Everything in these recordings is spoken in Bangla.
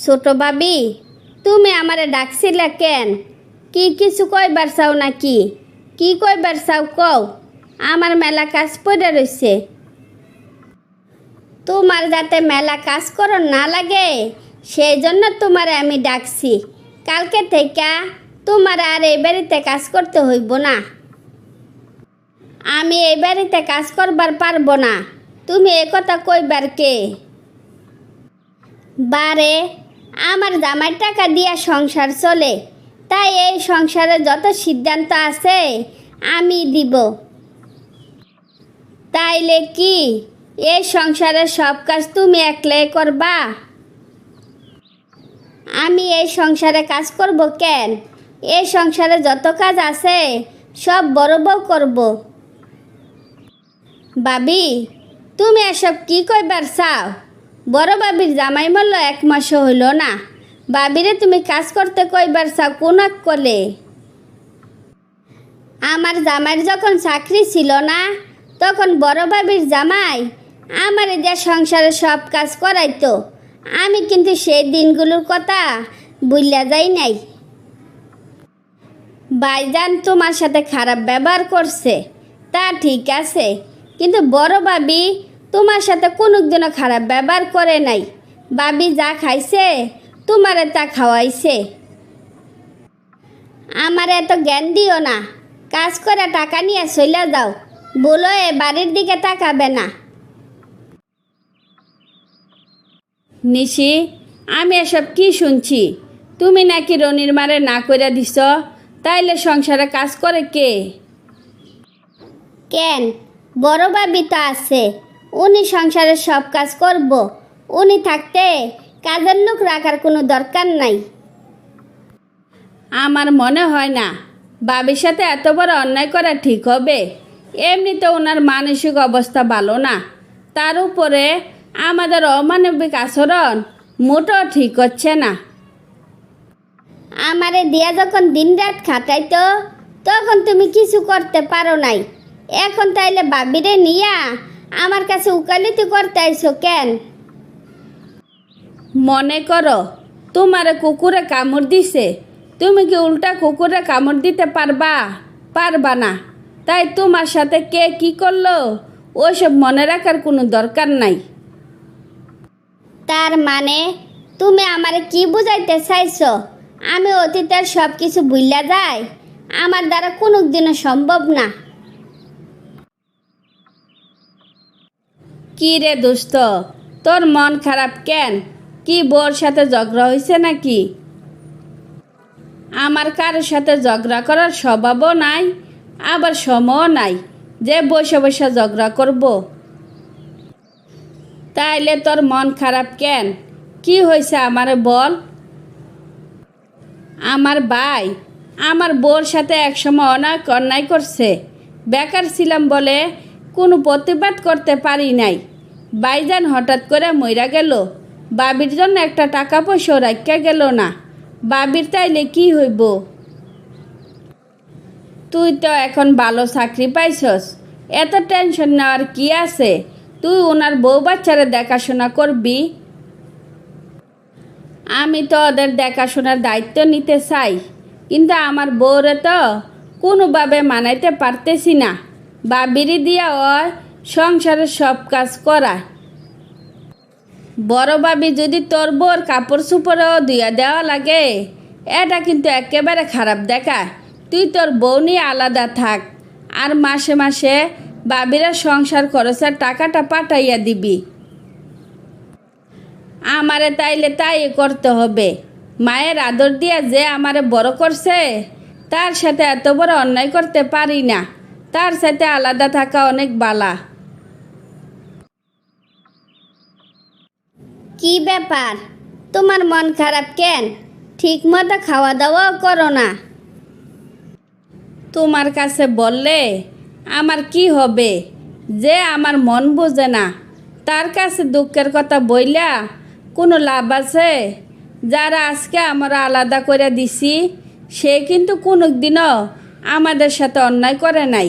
ছোট ভাবি, তুমি আমারে ডাকছিলে কেন? কি কিছু কইবার চাও নাকি? কি কইবার চাও কও। আমার মেলা কাজ পড়ে রইছে। তোমার যাতে মেলা কাজ করো না লাগে সেই জন্য তোমারে আমি ডাকছি। কালকে থেকে তোমার আর এই বাড়িতে কাজ করতে হইব না। আমি এই বাড়িতে কাজ করবার পারবো না। তুমি এ কথা কইবার কে? বারে, আমার জামাই টাকা দিয়া সংসার চলে, তাই এই সংসারে যত সিদ্ধান্ত আছে আমি দিব। তাইলে কি এই সংসারের সব কাজ তুমি একলাই করবা? আমি এই সংসারে কাজ করব কেন? এই সংসারে যত কাজ আছে সব বড় বউ করব। ভাবি, তুমি এসব কি কইবার চাও? বড় ভাবির জামাই মরল 1 মাসও হইল না, ভাবিরে তুমি কাজ করতে কইবার চাও কোন কলে? আমার জামাইয়ের যখন চাকরি ছিল না তখন বড় ভাবির জামাই আমার যে সংসারে সব কাজ করাইতো। আমি কিন্তু সেই দিনগুলোর কথা ভুইলা যাই নাই। ভাইজান তোমার সাথে খারাপ ব্যবহার করছে তা ঠিক আছে, কিন্তু বড় ভাবি তোমার সাথে কোনোদিনও খারাপ ব্যবহার করে নাই। ভাবি যা খাইছে তোমারে তা খাওয়াইছে। আমার এত জ্ঞান দিও না। কাজ করে টাকা নিয়ে চলে যাও, বলো এ বাড়ির দিকে তাকাবে না। নিশি, আমি এসব কি শুনছি? তুমি নাকি রনির মারে না কইরা দিছ, তাইলে সংসারে কাজ করে কে? কেন, বড় ভাবি তো আছে, উনি সংসারের সব কাজ করব। উনি থাকতে কাজের লোক রাখার কোনো দরকার নাই। আমার মনে হয় না বাবির সাথে এত বড় অন্যায় করা ঠিক হবে। এমনিতে ওনার মানসিক অবস্থা ভালো না, তার উপরে আমাদের অমানবিক আচরণ মোটেও ঠিক হচ্ছে না। আমারে দিয়া যখন দিনরাত খাটাইতো তখন তুমি কিছু করতে পারো নাই। এখন তাইলে ভাবিরে নিয়া আমার কাছে উকালতি করতে আইছো কেন? মনে করো তোমারে কুকুরে কামড় দিছে, তুমি কি উল্টা কুকুরে কামড় দিতে পারবা? পারবা না। তাই তোমার সাথে কে কি করলো ওইসব মনে রাখার কোনো দরকার নাই। তার মানে তুমি আমারে কি বুঝাইতে চাইছো? আমি অতীতের সব কিছু ভুইলা যাই? আমার দ্বারা কোনোদিনও সম্ভব না। কি রে দোস্ত, তোর মন খারাপ কেন? কি বোর সাথে ঝগড়া হয়েছে নাকি? আমার কারোর সাথে ঝগড়া করার স্বভাবও নাই, আবার সময়ও নাই যে বসে বসে ঝগড়া করব। তাইলে তোর মন খারাপ কেন? কি হয়েছে আমারে বল। আমার ভাই আমার বোর সাথে একসময় অনেক অন্যায় করছে। বেকার ছিলাম বলে কোনো প্রতিবাদ করতে পারি নাই। ভাইজান হঠাৎ করে মইরা গেল, বাবির জন্য একটা টাকা পয়সাও রাখা গেল না। বাবির তাইলে কি হইব? তুই তো এখন ভালো চাকরি পাইছস, এত টেনশন নেওয়ার কি আছে? তুই ওনার বউ বাচ্চারা দেখাশোনা করবি। আমি তো ওদের দেখাশোনার দায়িত্ব নিতে চাই, কিন্তু আমার বউরে তো কোনোভাবে মানাইতে পারতেছি না। বাবিরি দিয়া ওই সংসারের সব কাজ করায়। বড় ভাবি যদি তোর বউর কাপড় চোপড়ও ধুইয়া দেওয়া লাগে, এটা কিন্তু একেবারে খারাপ দেখায়। তুই তোর বউ নিয়ে আলাদা থাক, আর মাসে মাসে বাবিরা সংসার খরচের টাকাটা পাঠাইয়া দিবি। আমারে তাইলে তাই করতে হবে। মায়ের আদর দিয়া যে আমারে বড় করছে তার সাথে এত বড় অন্যায় করতে পারি না। তার সাথে আলাদা থাকা অনেক বালা। কি ব্যাপার, তোমার মন খারাপ কেন? ঠিক মতো খাওয়া দাওয়াও করো না। তোমার কাছে বললে আমার কি হবে? যে আমার মন বোঝে না তার কাছে দুঃখের কথা বইলা কোনো লাভ আছে? যারা আজকে আমরা আলাদা করে দিছি সে কিন্তু কোনোদিনও আমাদের সাথে অন্যায় করে নাই।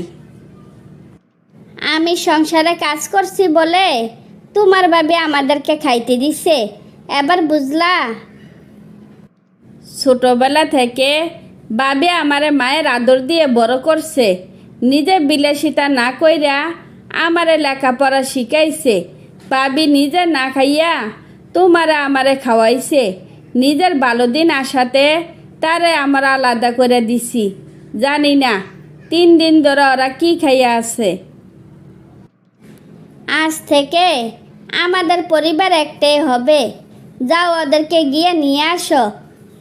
আমি সংসারে কাজ করছি বলে তোমার ভাবি আমাদেরকে খাইতে দিছে, এবার বুঝলা? ছোটবেলা থেকে বাবি আমারে মায়ের আদর দিয়ে বড় করছে। নিজে বিলাসিতা না কইরা আমারে লেখাপড়া শিখাইছে। বাবি নিজে না খাইয়া আমারে খাওয়াইছে। নিজের ভালো দিন আসাতে তারে আমার আলাদা করে দিছি। জানি না 3 দিন ধরে ওরা কি খাইয়া আছে। আজ থেকে আমাদের পরিবার একটাই হবে। যাও, ওদেরকে গিয়ে নিয়ে আসো।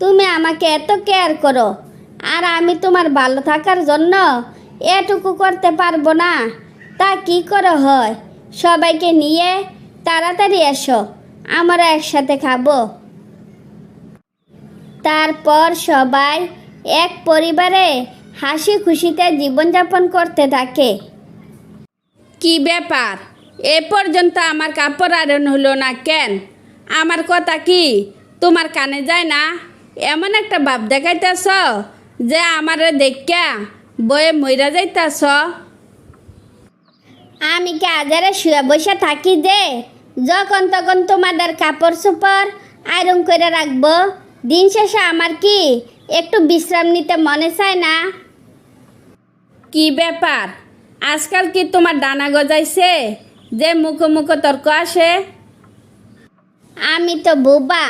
তুমি আমাকে এত কেয়ার করো, আর আমি তোমার ভালো থাকার জন্য এটুকু করতে পারবো না, তা কি করে হয়? সবাইকে নিয়ে তাড়াতাড়ি এসো, আমরা একসাথে খাবো। তারপর সবাই এক পরিবারে হাসি খুশিতে জীবনযাপন করতে থাকে। কি ব্যাপার, এ পর্যন্ত আমার কাপড় আয়রন হলো না কেন? আমার কথা কি তোমার কানে যায় না? এমন একটা ভাব দেখাইতেছ যে আমারে দেখা বয়ে মইরা যাইতেছ। আমি কি আজারে শুয়ে বসে থাকি যে যখন তখন তোমাদের কাপড় চোপড় আয়রন করে রাখবো? দিন শেষে আমার কি একটু বিশ্রাম নিতে মনে চায় না? কি ব্যাপার, আজকাল কি তোমার ডানা গজাইছে যে মুখো মুখো তর্ক আসে? আমি তো বোবা,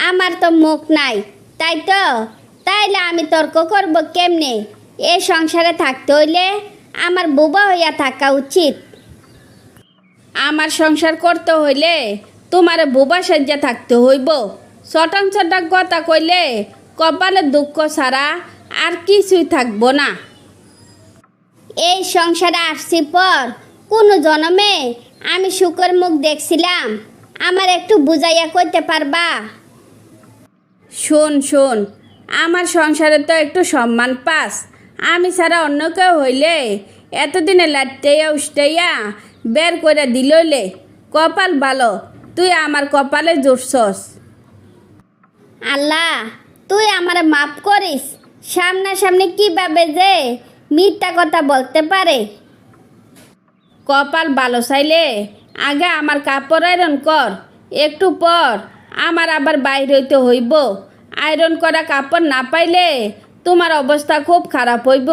আমার তো মুখ নাই, তাই তো? তাইলে আমি তর্ক করব কেমনে? এ সংসারে থাকতে হইলে আমার বোবা হইয়া থাকা উচিত। আমার সংসার করতে হইলে তোমার বোবা সাজ্জা থাকতে হইব। চটাং চটাং কথা কইলে কপালে দুঃখ ছাড়া আর কিছুই থাকবো না। এই সংসারে আসছি পর কোনো জন্মে আমি সুখের মুখ দেখছিলাম? আমার একটু বুঝাইয়া কইতে পারবা? শোন, আমার সংসারে তো একটু সম্মান পাস। আমি ছাড়া অন্য কেউ হইলে এতদিনে লাট্টাইয়া উষ্টাইয়া বের করে দিলইলে। কপাল ভালো, তুই আমার কপালে জুটছস। আল্লাহ, তুই আমারে মাফ করিস। সামনাসামনি কিভাবে যে মিথ্যা কথা বলতে পারে? কপাল ভালো চাইলে আগে আমার কাপড় আয়রন কর, একটু পর আমার আবার বাইর হইতে হইব। আয়রন করা কাপড় না পাইলে তোমার অবস্থা খুব খারাপ হইব।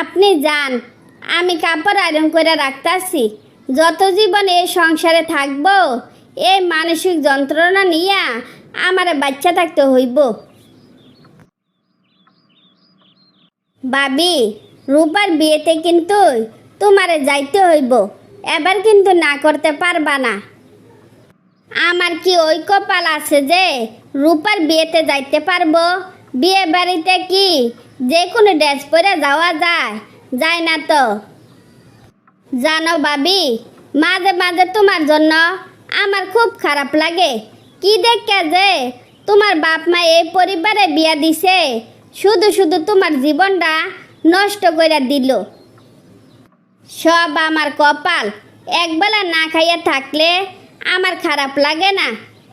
আপনি যান, আমি কাপড় আয়রন করে রাখতাছি। যত জীবন এই সংসারে থাকবো এই মানসিক যন্ত্রণা নিয়ে আমার বাচ্চা থাকতে হইব। ভাবি, রূপার বিয়েতে কিন্তু তোমারে যাইতে হইব। এবার কিন্তু না করতে পারবা না। আমার কি ওই কপাল আছে যে রূপার বিয়েতে যাইতে পারবো? বিয়ে বাড়িতে কি যে কোনো ড্রেস পরে যাওয়া যায়? যায় না তো। জানো ভাবি, মাঝে মাঝে তোমার জন্য আমার খুব খারাপ লাগে। কি দেখে যে তোমার বাপ মা এই পরিবারে বিয়া দিছে, শুধু শুধু তোমার জীবনটা নষ্ট করে দিল। সব আমার কপাল। একবেলা না খাইয়া থাকলে আমার খারাপ লাগে না,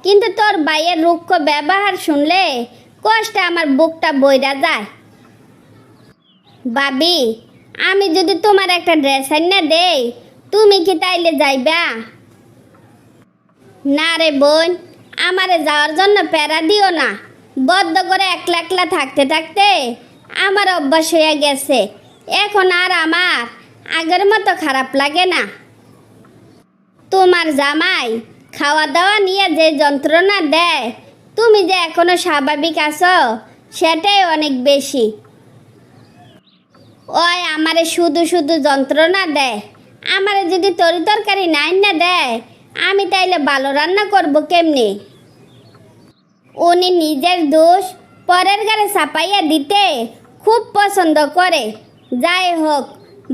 কিন্তু তোর ভাইয়ের রুক্ষ ব্যবহার শুনলে কষ্টে আমার বুকটা বইরা যায়। ভাবি, আমি যদি তোমার একটা ড্রেস আইনা দেই, তুমি কি তাইলে যাইবা? না রে বোন, আমারে যাওয়ার জন্য প্যারা দিও না। বদ্ধ করে একলা একলা থাকতে থাকতে আমার অভ্যাস হয়ে গেছে। এখন আর আমার আগের মতো খারাপ লাগে না। তোমার জামাই খাওয়া দাওয়া নিয়ে যে যন্ত্রণা দেয়, তুমি যে এখনো স্বাভাবিক আছো সেটাই অনেক বেশি। ওই আমারে শুধু শুধু যন্ত্রণা দেয়। আমারে যদি তরি তরকারি নাই না দেয়, আমি তাইলে ভালো রান্না করব কেমনি? উনি নিজের দোষ পরের গায়ে চাপাইয়া দিতে খুব পছন্দ করে। যাই হোক,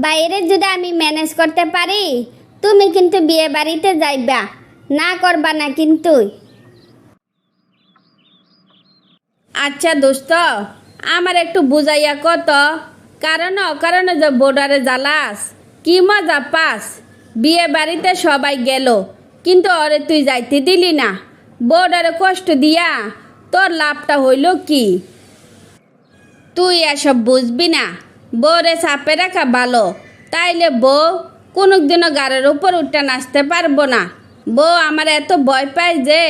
বাইরে যদি আমি ম্যানেজ করতে পারি, তুমি কিন্তু বিয়ে বাড়িতে যাইবা, না করবা না কিন্তু। আচ্ছা দোস্ত, আমার একটু বুঝাইয়া কত, কারণ অকারণে যে বোর্ডারে জ্বালাস, কি মজা পাস? বিয়ে বাড়িতে সবাই গেল, কিন্তু ওরে তুই যাইতে দিলি না। বোর্ডারে কষ্ট দিয়া তোর লাভটা হইল কি? তুই এসব বুঝবি না। বউরে চাপে রাখা ভালো, তাইলে বউ কোনোদিনও গাড়ির উপর উঠে নাচতে পারবো না। বউ আমার এত ভয় পায় যে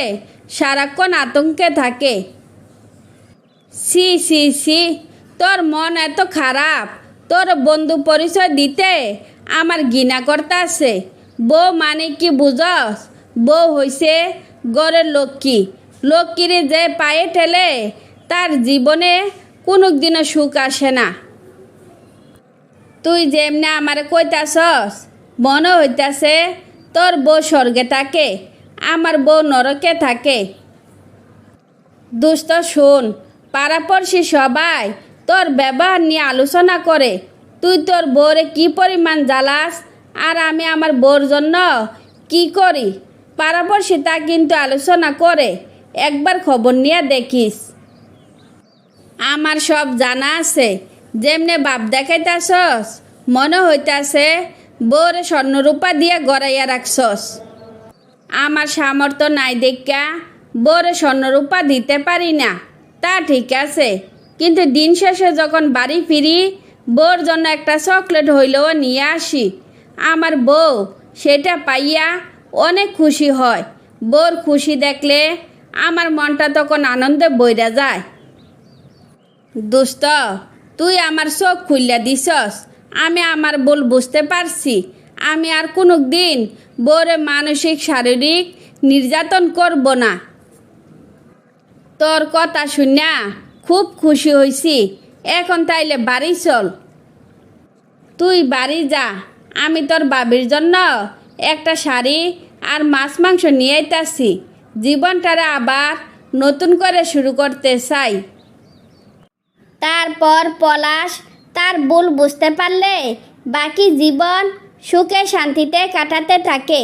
সারাক্ষণ আতঙ্কে থাকে। সি সি সি, তোর মন এত খারাপ, তোর বন্ধু পরিচয় দিতে আমার ঘৃণা করতাছে। বউ মানে কি বুঝস? বউ হইছে ঘরের লক্ষ্মী। লক্ষ্মীরে যে পায়ে ঠেলে তার জীবনে কোনো দিনও সুখ আসে না। তুই যেমনে আমারে কইতাছস, মনে হইতাছে তোর বউ স্বর্গে থাকে, আমার বউ নরকে থাকে। দুষ্ট শোন, পাড়াপড়শি সবাই তোর ব্যবহার নিয়ে আলোচনা করে, তুই তোর বউরে কি পরিমাণ জ্বালাস আর আমি আমার বউর জন্য কি করি। পাড়াপড়শি তা কিন্তু আলোচনা করে, একবার খবর নিয়ে দেখিস। আমার সব জানা আছে। যেমনে বাপ দেখাইতাছস, মনে হইতাছে বউরে স্বর্ণরূপা দিয়ে গড়াইয়া রাখছস। আমার সামর্থ্য নাই দেখা বউরে স্বর্ণরূপা দিতে পারি না, তা ঠিক আছে, কিন্তু দিন শেষে যখন বাড়ি ফিরি বউর জন্য একটা চকলেট হইলেও নিয়ে আসি। আমার বউ সেটা পাইয়া অনেক খুশি হয়। বউর খুশি দেখলে আমার মনটা তখন আনন্দে বইরা যায়। দোস্ত, তুই আমার চোখ খুললা দিছস। আমি আমার ভুল বুঝতে পারছি। আমি আর কোনো দিন বউরে মানসিক শারীরিক নির্যাতন করব না। তোর কথা শুনিয়া খুব খুশি হইছি। এখন তাইলে বাড়ি চল। তুই বাড়ি যা, আমি তোর বাবির জন্য একটা শাড়ি আর মাছ মাংস নিয়ে আইতাছি। জীবনটারে আবার নতুন করে শুরু করতে চাই। তারপর পলাশ তার ভুল বুঝতে পারলে বাকি জীবন সুখে শান্তিতে কাটাতে থাকে।